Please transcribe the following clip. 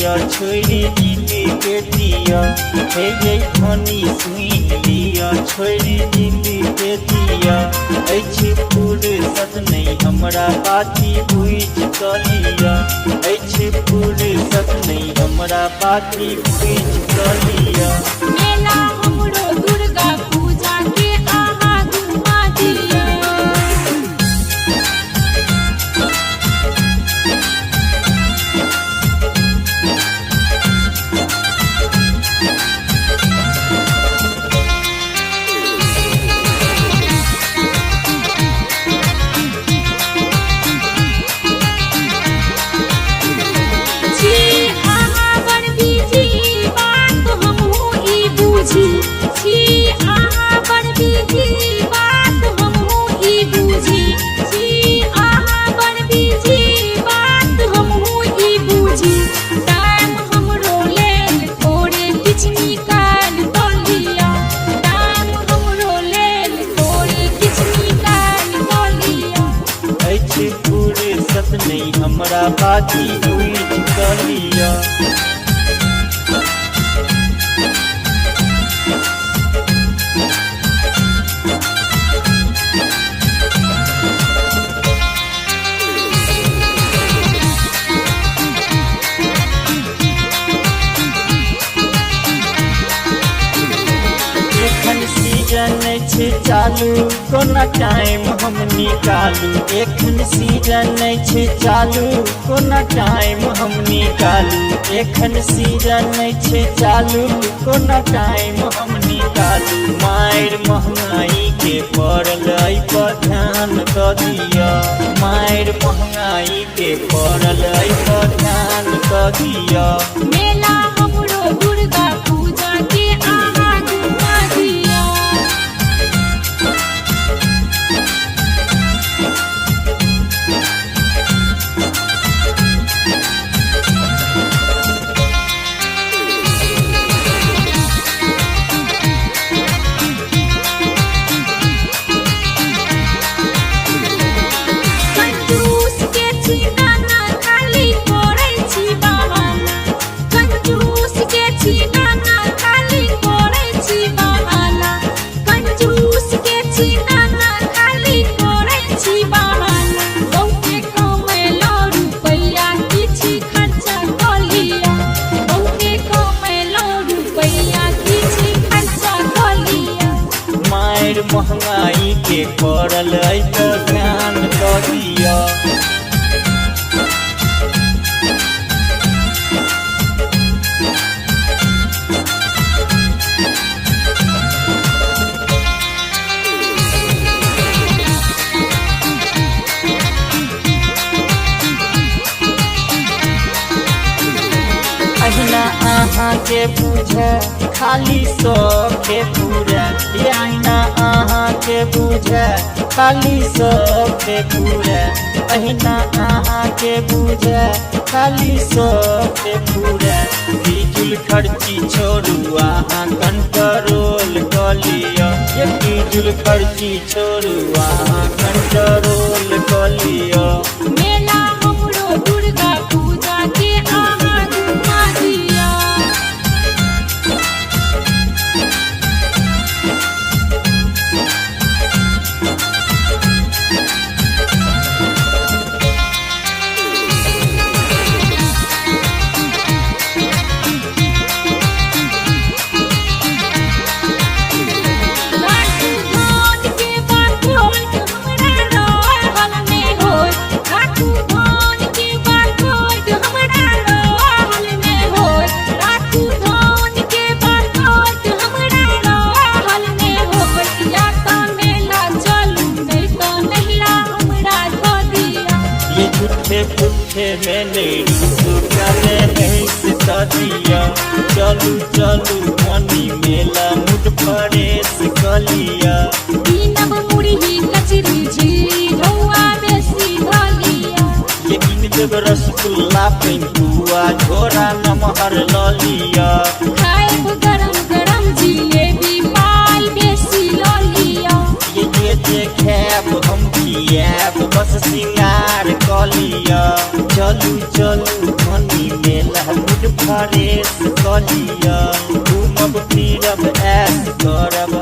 लिया छोड़ी दिली के दिया हे ये धनी सुन लिया छोड़ी दिली के दिया ऐछि फुर्सत नहीं हमरा बाती बुझ लिया ऐछि फुर्सत नहीं हमरा बाती बुझ लिया मेला हमरो दुर्गा पूजा के आहा घुमा दिया नहीं हमरा बाती बुझ लिया सीजन छे चालू कोना टाइम हम निकालू एखन सीजन छे चालू कोना टाइम हम निकालू एखन सीजन छे चालू कोना टाइम हम निकालू मायर महंगाई के पड़ल पर ध्यान द दिया मायर महंगाई के पड़ल पर ध्यान द दिया मेला हमरो दुर्गा पूजा के आहा घुमा दिया महंगाई के पड़ल पर ध्यान द दिया अहिना आहा के बुझे खाली सबके पूरा अहिना आहा के बुझे खाली सबके पूरा अहिना आहा के बुझे खाली सबके पूरा डीजल खर्ची छोड़ू आहा कंट्रोल क लिया ये डीजल खर्ची छोड़ू आहा कंट्रोल क लिया मेला हमरो दुर्गा पूजा के आहा घुमा दिया पुठे में नहीं दिया चलू चलू मनी मेला मुठ परेश कलिया मुड़ी कचरी झीली ढौआ बेसी धलिया लेकिन जब रसगुल्ला पेंटुआ झोरा नमहर ललिया खाएब गरम गरम जिलेबी पाल बेसी ललिया ये जे खाएब हम खियाब बस सिंगार कलिया चलू चलू धनी मेला मूड फ्रेश कलिया घूमब फिरब ऐश करब